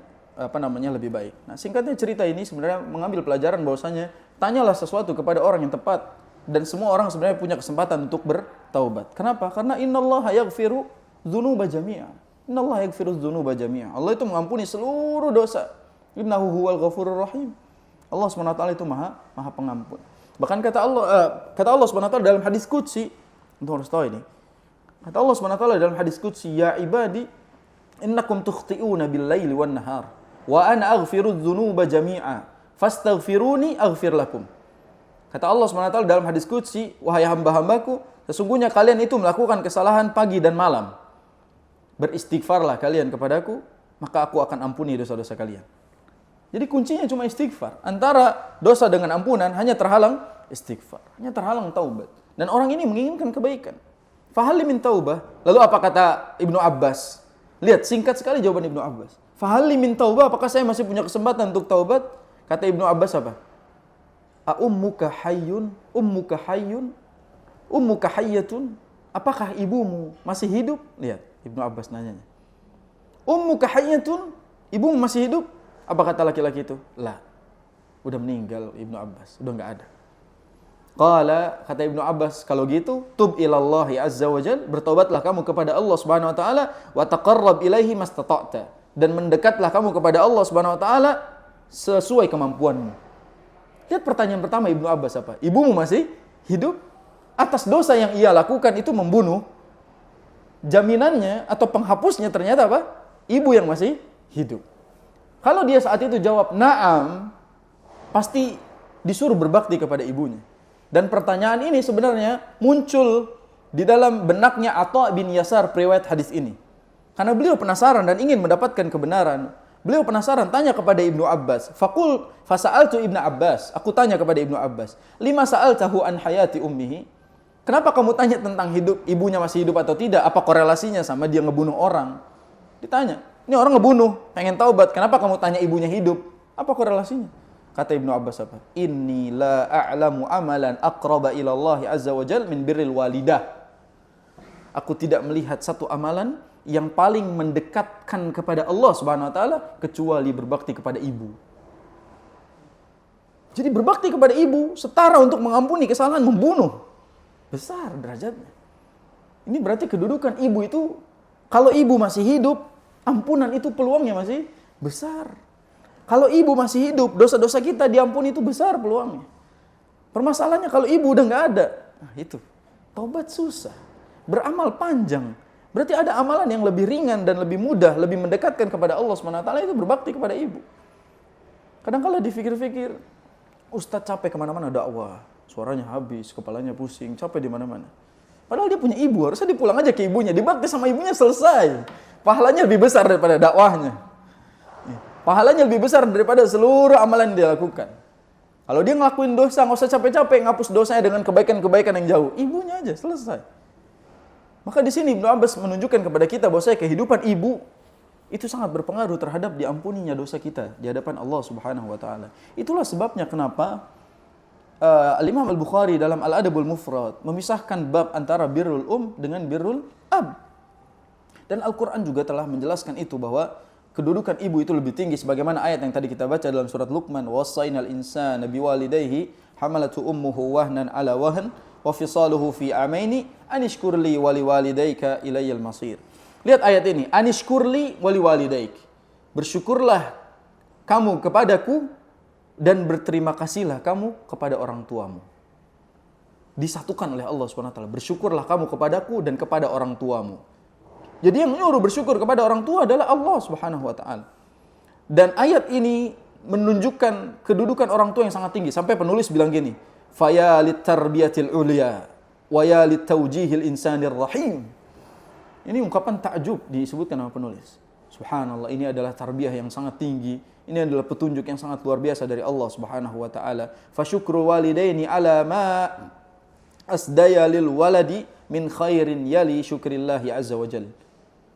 lebih baik. Nah, singkatnya cerita ini sebenarnya mengambil pelajaran bahwasanya tanyalah sesuatu kepada orang yang tepat, dan semua orang sebenarnya punya kesempatan untuk bertaubat. Kenapa? Karena innallaha yaghfiru dzunuba jami'a. Innallaha yaghfiru dzunuba jami'a. Allah itu mengampuni seluruh dosa. Innahu huwal ghafurur rahim. Allah Subhanahu wa taala itu Maha Pengampun. Bahkan kata Allah Subhanahu wa taala dalam hadis qudsi, untuk harus tahu ini. Kata Allah Subhanahu wa taala dalam hadis qudsi, "Ya ibadi, innakum tukhti'una bil-laili wan-nahar, wa ana aghfiru dzunuba jami'a, fastaghfiruni aghfir lakum." Kata Allah SWT dalam hadis qudsi, "Wahai hamba-hambaku, sesungguhnya kalian itu melakukan kesalahan pagi dan malam. Beristighfarlah kalian kepadaku, maka aku akan ampuni dosa-dosa kalian." Jadi kuncinya cuma istighfar. Antara dosa dengan ampunan hanya terhalang istighfar, hanya terhalang taubat. Dan orang ini menginginkan kebaikan. Fahal li min taubah? Lalu apa kata Ibnu Abbas? Lihat, singkat sekali jawaban Ibnu Abbas. Fahal li min taubah? Apakah saya masih punya kesempatan untuk taubat? Kata Ibnu Abbas apa? "Ummuka hayyun, ummuka hayyun, ummuka hayyatun." Apakah ibumu masih hidup? Lihat, Ibnu Abbas nanyanya. "Ummuka hayyatun?" Ibumu masih hidup? Apa kata laki-laki itu? "La." Udah meninggal Ibnu Abbas, udah enggak ada. Qala, kata Ibnu Abbas, kalau gitu, tub ilallahi azza wa jal, bertobatlah kamu kepada Allah Subhanahu wa taala, wa taqarrab ilaihi mastata'ta, dan mendekatlah kamu kepada Allah Subhanahu wa taala sesuai kemampuanmu. Lihat pertanyaan pertama Ibnu Abbas apa? Ibumu masih hidup? Atas dosa yang ia lakukan itu membunuh, jaminannya atau penghapusnya ternyata apa? Ibu yang masih hidup. Kalau dia saat itu jawab na'am, pasti disuruh berbakti kepada ibunya. Dan pertanyaan ini sebenarnya muncul di dalam benaknya Atha bin Yasar periwayat hadis ini. Karena beliau penasaran dan ingin mendapatkan kebenaran. Beliau penasaran, tanya kepada Ibnu Abbas. Faqul fasa'altu Ibnu Abbas. Aku tanya kepada Ibnu Abbas, "Lima sa'altahu an hayati ummihi?" Kenapa kamu tanya tentang hidup ibunya masih hidup atau tidak? Apa korelasinya sama dia ngebunuh orang? Ditanya. Ini orang ngebunuh, pengen taubat. Kenapa kamu tanya ibunya hidup? Apa korelasinya? Kata Ibnu Abbas apa? "Inni la a'lamu amalan aqraba ila Allah azza wa jal min birril walidah." Aku tidak melihat satu amalan yang paling mendekatkan kepada Allah Subhanahu wa taala kecuali berbakti kepada ibu. Jadi berbakti kepada ibu setara untuk mengampuni kesalahan membunuh. Besar derajatnya. Ini berarti kedudukan ibu itu, kalau ibu masih hidup, ampunan itu peluangnya masih besar. Kalau ibu masih hidup, dosa-dosa kita diampuni itu besar peluangnya. Permasalahannya kalau ibu udah nggak ada, nah itu taubat susah, beramal panjang. Berarti ada amalan yang lebih ringan dan lebih mudah, lebih mendekatkan kepada Allah SWT, itu berbakti kepada ibu. Kadang-kala dipikir-pikir, ustadz capek kemana-mana dakwah, suaranya habis, kepalanya pusing, capek di mana-mana. Padahal dia punya ibu, harusnya dipulang aja ke ibunya, dibakti sama ibunya, selesai. Pahalanya lebih besar daripada dakwahnya. Pahalanya lebih besar daripada seluruh amalan yang dia lakukan. Kalau dia ngelakuin dosa, nggak usah capek-capek ngapus dosanya dengan kebaikan-kebaikan yang jauh. Ibunya aja, selesai. Maka di sini Ibnu Abbas menunjukkan kepada kita bahwa kehidupan ibu itu sangat berpengaruh terhadap diampuninya dosa kita di hadapan Allah Subhanahu wa taala. Itulah sebabnya kenapa Al-Imam Al-Bukhari dalam Al-Adabul Mufrad memisahkan bab antara birrul dengan birrul ab. Dan Al-Quran juga telah menjelaskan itu bahwa kedudukan ibu itu lebih tinggi sebagaimana ayat yang tadi kita baca dalam surat Luqman, wassaynal insana biwalidayhi hamalatu ummuhu wahnan ala wahn wa fisaluhu fi amaini anishkurli waliwalidayka ilayyal masir. Lihat ayat ini, anishkurli waliwalidayk. Bersyukurlah kamu kepadaku dan berterima kasihlah kamu kepada orang tuamu. Disatukan oleh Allah SWT. Bersyukurlah kamu kepadaku dan kepada orang tuamu. Jadi yang menyuruh bersyukur kepada orang tua adalah Allah SWT. Dan ayat ini menunjukkan kedudukan orang tua yang sangat tinggi. Sampai penulis bilang gini, faya litarbiyatil ulia wa ya litawjihil insanir rahim. Ini ungkapan takjub disebutkan oleh penulis. Subhanallah, ini adalah tarbiyah yang sangat tinggi. Ini adalah petunjuk yang sangat luar biasa dari Allah Subhanahu wa taala. Fasyukru walidaini ala ma asdaya lil waladi min khairin yali syukrillahi azza wa jalla.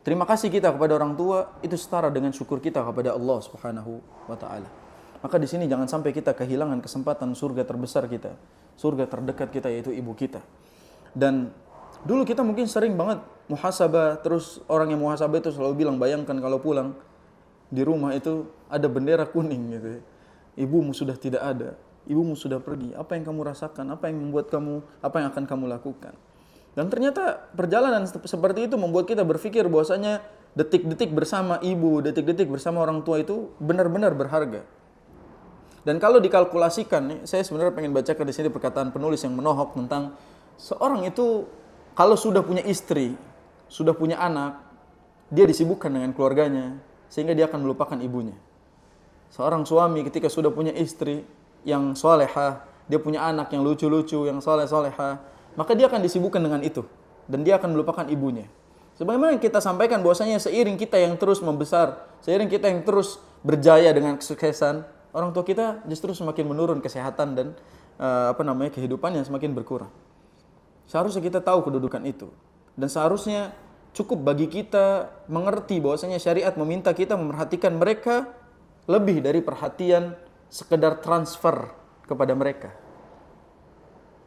Terima kasih kita kepada orang tua itu setara dengan syukur kita kepada Allah Subhanahu wa taala. Maka di sini jangan sampai kita kehilangan kesempatan surga terbesar kita, surga terdekat kita yaitu ibu kita. Dan dulu kita mungkin sering banget muhasabah, terus orang yang muhasabah itu selalu bilang, bayangkan kalau pulang di rumah itu ada bendera kuning gitu ya. Ibumu sudah tidak ada, ibumu sudah pergi. Apa yang kamu rasakan? Apa yang membuat kamu, apa yang akan kamu lakukan? Dan ternyata perjalanan seperti itu membuat kita berpikir bahwasanya detik-detik bersama ibu, detik-detik bersama orang tua itu benar-benar berharga. Dan kalau dikalkulasikan, saya sebenarnya pengen bacakan di sini perkataan penulis yang menohok tentang seorang itu kalau sudah punya istri, sudah punya anak, dia disibukkan dengan keluarganya, sehingga dia akan melupakan ibunya. Seorang suami ketika sudah punya istri yang solehah, dia punya anak yang lucu-lucu, yang soleh-solehah, maka dia akan disibukkan dengan itu. Dan dia akan melupakan ibunya. Sebagaimana yang kita sampaikan bahwasanya seiring kita yang terus membesar, seiring kita yang terus berjaya dengan kesuksesan, orang tua kita justru semakin menurun kesehatan dan kehidupannya semakin berkurang. Seharusnya kita tahu kedudukan itu. Dan seharusnya cukup bagi kita mengerti bahwasanya syariat meminta kita memperhatikan mereka lebih dari perhatian sekedar transfer kepada mereka.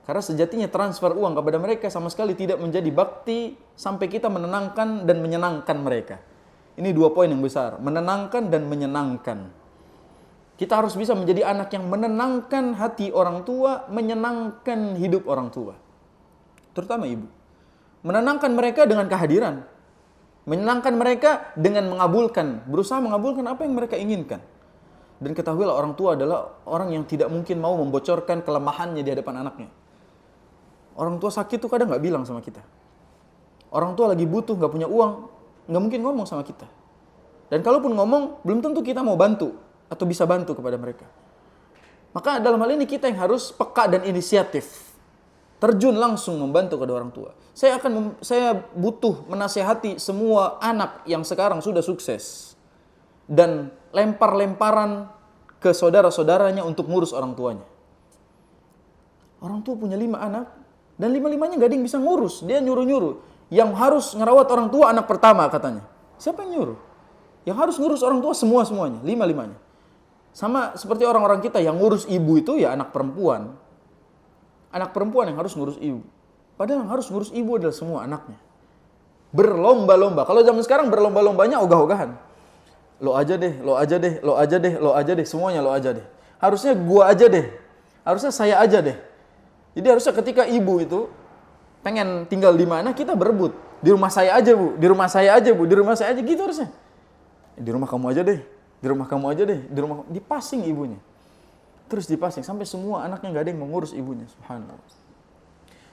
Karena sejatinya transfer uang kepada mereka sama sekali tidak menjadi bakti sampai kita menenangkan dan menyenangkan mereka. Ini dua poin yang besar, menenangkan dan menyenangkan. Kita harus bisa menjadi anak yang menenangkan hati orang tua, menyenangkan hidup orang tua. Terutama ibu. Menenangkan mereka dengan kehadiran. Menyenangkan mereka dengan mengabulkan, berusaha mengabulkan apa yang mereka inginkan. Dan ketahuilah orang tua adalah orang yang tidak mungkin mau membocorkan kelemahannya di hadapan anaknya. Orang tua sakit tuh kadang gak bilang sama kita. Orang tua lagi butuh, gak punya uang, gak mungkin ngomong sama kita. Dan kalaupun ngomong, belum tentu kita mau bantu atau bisa bantu kepada mereka. Maka dalam hal ini kita yang harus peka dan inisiatif. Terjun langsung membantu kepada orang tua. Saya butuh menasihati semua anak yang sekarang sudah sukses. Dan lempar-lemparan ke saudara-saudaranya untuk ngurus orang tuanya. Orang tua punya 5 anak, dan 5-5-nya gak ada yang bisa ngurus. Dia nyuruh-nyuruh. Yang harus ngerawat orang tua anak pertama katanya. Siapa yang nyuruh? Yang harus ngurus orang tua semuanya, 5-5-nya. Sama seperti orang-orang kita yang ngurus ibu itu ya anak perempuan. Anak perempuan yang harus ngurus ibu. Padahal yang harus ngurus ibu adalah semua anaknya. Berlomba-lomba. Kalau zaman sekarang berlomba-lombanya ogah-ogahan. Lo aja deh, lo aja deh, lo aja deh, lo aja deh. Semuanya lo aja deh. Harusnya gua aja deh. Harusnya saya aja deh. Jadi harusnya ketika ibu itu pengen tinggal di mana, kita berebut. Di rumah saya aja bu, di rumah saya aja bu, di rumah saya aja gitu harusnya. Di rumah kamu aja deh, di rumah kamu aja deh, di rumah dipasing ibunya. Terus dipasing sampai semua anaknya gak ada yang mengurus ibunya. Subhanallah.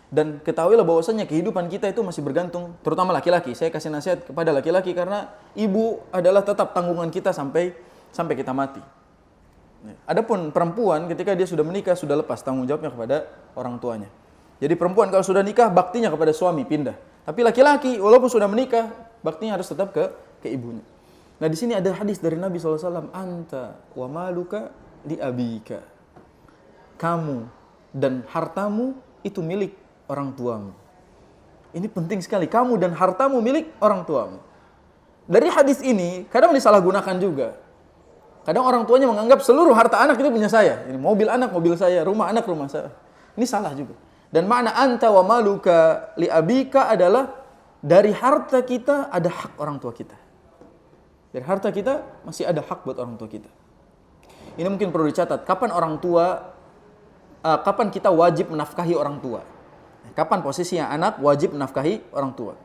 Dan ketahuilah bahwasanya kehidupan kita itu masih bergantung, terutama laki-laki. Saya kasih nasihat kepada laki-laki karena ibu adalah tetap tanggungan kita sampai kita mati. Adapun perempuan ketika dia sudah menikah sudah lepas tanggung jawabnya kepada orang tuanya. Jadi perempuan kalau sudah nikah baktinya kepada suami pindah. Tapi laki-laki walaupun sudah menikah baktinya harus tetap ke ibunya. Nah di sini ada hadis dari Nabi SAW, anta wa maluka li abika. Kamu dan hartamu itu milik orang tuamu. Ini penting sekali. Kamu dan hartamu milik orang tuamu. Dari hadis ini kadang disalahgunakan juga. Kadang orang tuanya menganggap seluruh harta anak itu punya saya. Ini mobil anak, mobil saya, rumah anak, rumah saya. Ini salah juga. Dan makna anta wa maluka li abika adalah dari harta kita ada hak orang tua kita. Dari harta kita masih ada hak buat orang tua kita. Ini mungkin perlu dicatat. Kapan kita wajib menafkahi orang tua? Kapan posisinya anak wajib menafkahi orang tua?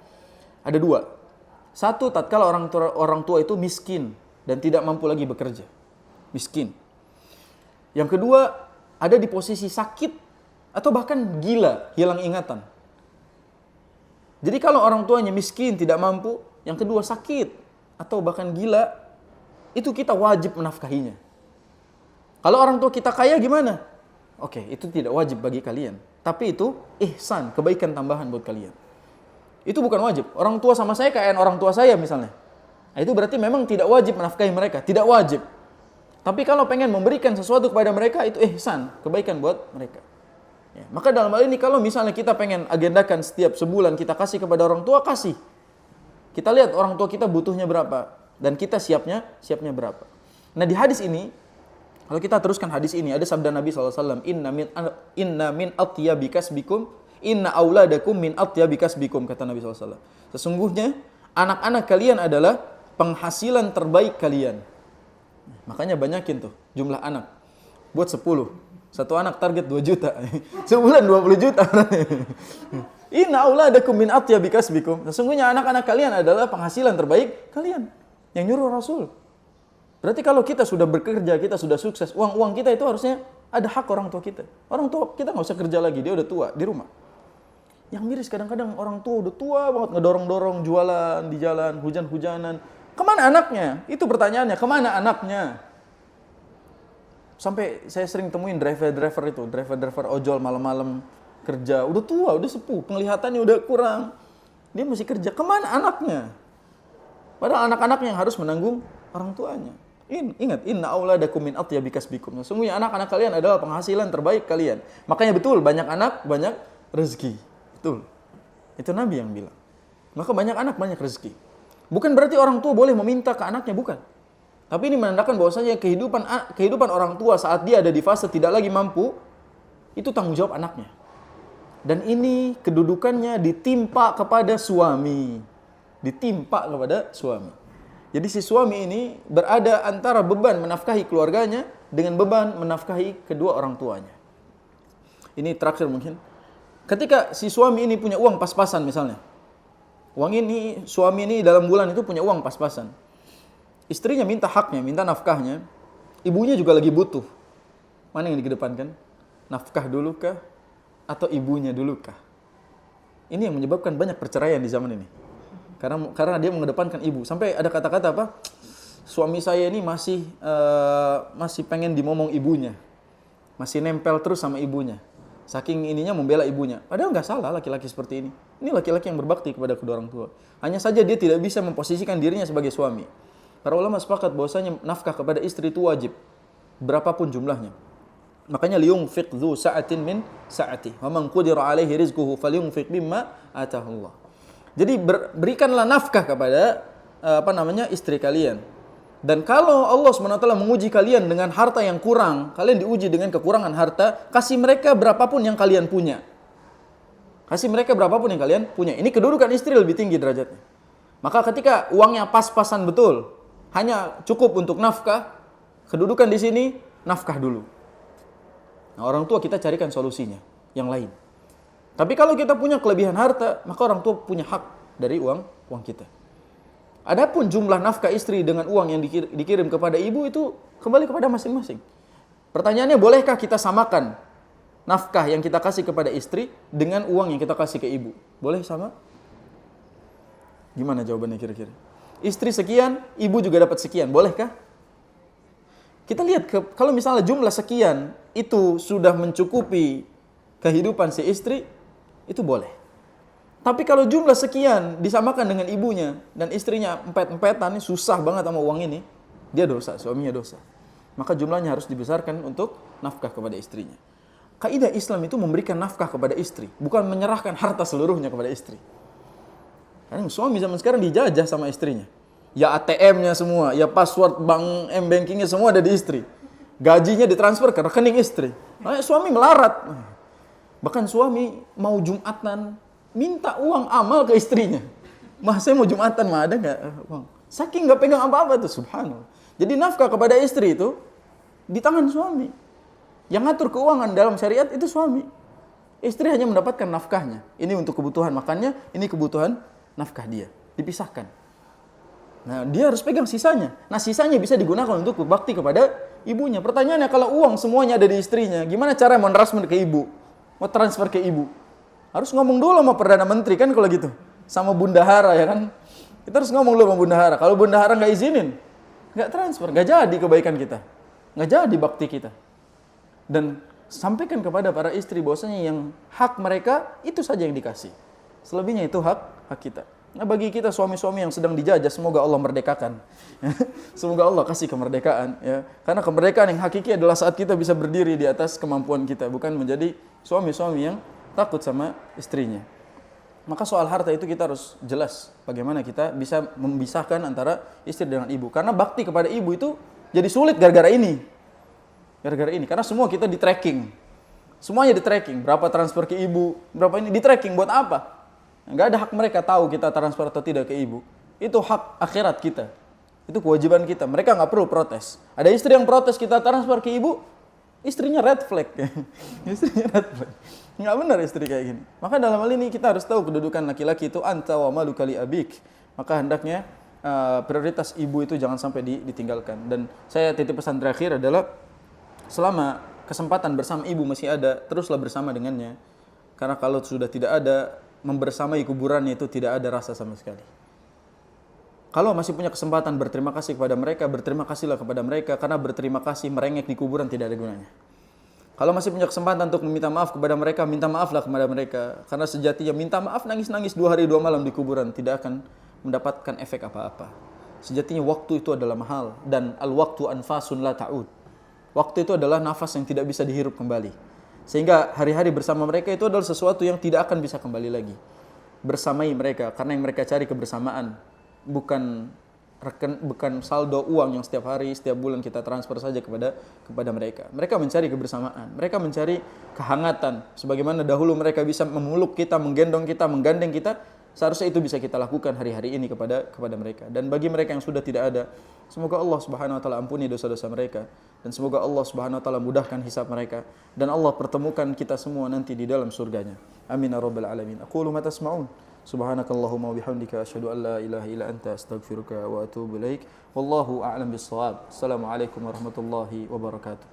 Ada dua. Satu, tatkala orang tua itu miskin dan tidak mampu lagi bekerja. Miskin. Yang kedua, ada di posisi sakit atau bahkan gila, hilang ingatan. Jadi kalau orang tuanya miskin, tidak mampu, yang kedua sakit atau bahkan gila, itu kita wajib menafkahinya. Kalau orang tua kita kaya gimana? Oke, itu tidak wajib bagi kalian. Tapi itu ihsan, kebaikan tambahan buat kalian. Itu bukan wajib. Orang tua sama saya kayak orang tua saya misalnya. Nah, itu berarti memang tidak wajib menafkahi mereka. Tidak wajib. Tapi kalau pengen memberikan sesuatu kepada mereka, itu ihsan, kebaikan buat mereka. Ya, maka dalam hal ini kalau misalnya kita pengen agendakan setiap sebulan kita kasih kepada orang tua, kasih. Kita lihat orang tua kita butuhnya berapa. Dan kita siapnya berapa. Nah di hadis ini, kalau kita teruskan hadis ini, ada sabda Nabi SAW, Inna min atyabi kasbikum, inna auladakum min atyabi kasbikum, kata Nabi SAW. Sesungguhnya, anak-anak kalian adalah penghasilan terbaik kalian. Makanya banyakin tuh jumlah anak. Buat 10. Satu anak target 2 juta. Sebulan 20 juta. Inna auladakum min atyabi kasbikum. Sesungguhnya anak-anak kalian adalah penghasilan terbaik kalian. Yang nyuruh Rasul. Berarti kalau kita sudah bekerja, kita sudah sukses, uang kita itu harusnya ada hak orang tua kita. Orang tua kita nggak usah kerja lagi, dia udah tua di rumah. Yang miris kadang-kadang orang tua udah tua banget, ngedorong-dorong jualan di jalan, hujan-hujanan. Kemana anaknya? Itu pertanyaannya, kemana anaknya? Sampai saya sering temuin driver ojol malam-malam kerja, udah tua, udah sepuh, penglihatannya udah kurang. Dia mesti kerja, kemana anaknya? Padahal anak-anaknya yang harus menanggung orang tuanya. Ingat, inna auladakum min atyabi kasbikum. Sesungguhnya anak-anak kalian adalah penghasilan terbaik kalian. Makanya betul, banyak anak, banyak rezeki. Betul. Itu Nabi yang bilang. Maka banyak anak, banyak rezeki. Bukan berarti orang tua boleh meminta ke anaknya, bukan. Tapi ini menandakan bahwasanya kehidupan orang tua saat dia ada di fase tidak lagi mampu, itu tanggung jawab anaknya. Dan ini kedudukannya ditimpa kepada suami. Ditimpa kepada suami. Jadi si suami ini berada antara beban menafkahi keluarganya dengan beban menafkahi kedua orang tuanya. Ini terakhir mungkin. Ketika si suami ini punya uang pas-pasan misalnya. Suami ini dalam bulan itu punya uang pas-pasan. Istrinya minta haknya, minta nafkahnya. Ibunya juga lagi butuh. Mana yang dikedepankan? Nafkah dulu kah? Atau ibunya dulu kah? Ini yang menyebabkan banyak perceraian di zaman ini. Karena dia mengedepankan ibu. Sampai ada kata-kata apa? Suami saya ini masih pengen dimomong ibunya. Masih nempel terus sama ibunya. Saking ininya membela ibunya. Padahal nggak salah laki-laki seperti ini. Ini laki-laki yang berbakti kepada kedua orang tua. Hanya saja dia tidak bisa memposisikan dirinya sebagai suami. Para ulama sepakat bahwasanya nafkah kepada istri itu wajib. Berapapun jumlahnya. Makanya liyunfiq dzu sa'atin min sa'ati. Wa man qudira 'alaihi rizquhu falyunfiq mimma atahu Allah. Jadi berikanlah nafkah kepada istri kalian. Dan kalau Allah SWT menguji kalian dengan harta yang kurang, kalian diuji dengan kekurangan harta, kasih mereka berapapun yang kalian punya. Kasih mereka berapapun yang kalian punya. Ini kedudukan istri lebih tinggi derajatnya. Maka ketika uangnya pas-pasan betul, hanya cukup untuk nafkah, kedudukan di sini nafkah dulu. Nah, orang tua kita carikan solusinya yang lain. Tapi kalau kita punya kelebihan harta, maka orang tua punya hak dari uang kita. Adapun jumlah nafkah istri dengan uang yang dikirim kepada ibu itu kembali kepada masing-masing. Pertanyaannya, bolehkah kita samakan nafkah yang kita kasih kepada istri dengan uang yang kita kasih ke ibu? Boleh sama? Gimana jawabannya kira-kira? Istri sekian, ibu juga dapat sekian. Bolehkah? Kita lihat kalau misalnya jumlah sekian itu sudah mencukupi kehidupan si istri, itu boleh. Tapi kalau jumlah sekian disamakan dengan ibunya dan istrinya empet-empetan, susah banget sama uang ini, dia dosa, suaminya dosa. Maka jumlahnya harus dibesarkan untuk nafkah kepada istrinya. Kaidah Islam itu memberikan nafkah kepada istri, bukan menyerahkan harta seluruhnya kepada istri. Karena suami zaman sekarang dijajah sama istrinya. Ya ATM-nya semua, ya password bank M-bankingnya semua ada di istri. Gajinya ditransfer ke rekening istri. Nah, suami melarat. Bahkan suami mau Jumatan, minta uang amal ke istrinya. Mah saya mau Jumatan, mah ada nggak uang? Saking nggak pegang apa-apa tuh, subhanallah. Jadi nafkah kepada istri itu di tangan suami. Yang ngatur keuangan dalam syariat itu suami. Istri hanya mendapatkan nafkahnya. Ini untuk kebutuhan makannya, ini kebutuhan nafkah dia. Dipisahkan. Nah, dia harus pegang sisanya. Nah, sisanya bisa digunakan untuk berbakti kepada ibunya. Pertanyaannya, kalau uang semuanya ada di istrinya, gimana cara mau transfer ke ibu? Mau transfer ke ibu? Harus ngomong dulu sama Perdana Menteri kan kalau gitu. Sama Bundahara ya kan. Kita harus ngomong dulu sama Bundahara. Kalau Bundahara nggak izinin, nggak transfer, nggak jadi kebaikan kita. Nggak jadi bakti kita. Dan sampaikan kepada para istri bahwasanya yang hak mereka itu saja yang dikasih. Selebihnya itu hak kita. Nah, bagi kita suami-suami yang sedang dijajah, semoga Allah merdekakan. Semoga Allah kasih kemerdekaan. Ya. Karena kemerdekaan yang hakiki adalah saat kita bisa berdiri di atas kemampuan kita, bukan menjadi suami-suami yang takut sama istrinya. Maka soal harta itu kita harus jelas bagaimana kita bisa memisahkan antara istri dengan ibu. Karena bakti kepada ibu itu jadi sulit gara-gara ini. Gara-gara ini. Karena semua kita di tracking. Semuanya di tracking. Berapa transfer ke ibu, berapa ini di tracking buat apa? Nggak ada hak mereka tahu kita transfer atau tidak ke ibu. Itu hak akhirat kita. Itu kewajiban kita. Mereka nggak perlu protes. Ada istri yang protes kita transfer ke ibu, istrinya red flag. Istrinya red flag. Nggak benar istri kayak gini. Maka dalam hal ini kita harus tahu kedudukan laki-laki itu anta wa maluka li abik. Maka hendaknya prioritas ibu itu jangan sampai ditinggalkan. Dan saya titip pesan terakhir adalah selama kesempatan bersama ibu masih ada, teruslah bersama dengannya. Karena kalau sudah tidak ada, membersamai kuburannya itu tidak ada rasa sama sekali. Kalau masih punya kesempatan berterima kasih kepada mereka, berterima kasihlah kepada mereka, karena berterima kasih merengek di kuburan tidak ada gunanya. Kalau masih punya kesempatan untuk meminta maaf kepada mereka, minta maaflah kepada mereka, karena sejatinya minta maaf nangis-nangis 2 hari 2 malam di kuburan tidak akan mendapatkan efek apa-apa. Sejatinya waktu itu adalah mahal, dan al-waktu anfasun la ta'ud. Waktu itu adalah nafas yang tidak bisa dihirup kembali. Sehingga hari-hari bersama mereka itu adalah sesuatu yang tidak akan bisa kembali lagi. Bersamai mereka, karena yang mereka cari kebersamaan. Bukan saldo uang yang setiap hari, setiap bulan kita transfer saja kepada mereka. Mereka mencari kebersamaan, mereka mencari kehangatan. Sebagaimana dahulu mereka bisa memeluk kita, menggendong kita, menggandeng kita, seharusnya itu bisa kita lakukan hari-hari ini kepada mereka. Dan bagi mereka yang sudah tidak ada, semoga Allah Subhanahu wa taala ampuni dosa-dosa mereka, dan semoga Allah Subhanahu wa taala mudahkan hisab mereka, dan Allah pertemukan kita semua nanti di dalam surganya. Amin ya rabbal alamin. Aqulu ma tasma'un. Subhanakallahumma wa bihamdika asyhadu an la ilaha illa anta astaghfiruka wa atubu ilaik. Wallahu a'lam bis-shawab. Assalamualaikum warahmatullahi wabarakatuh.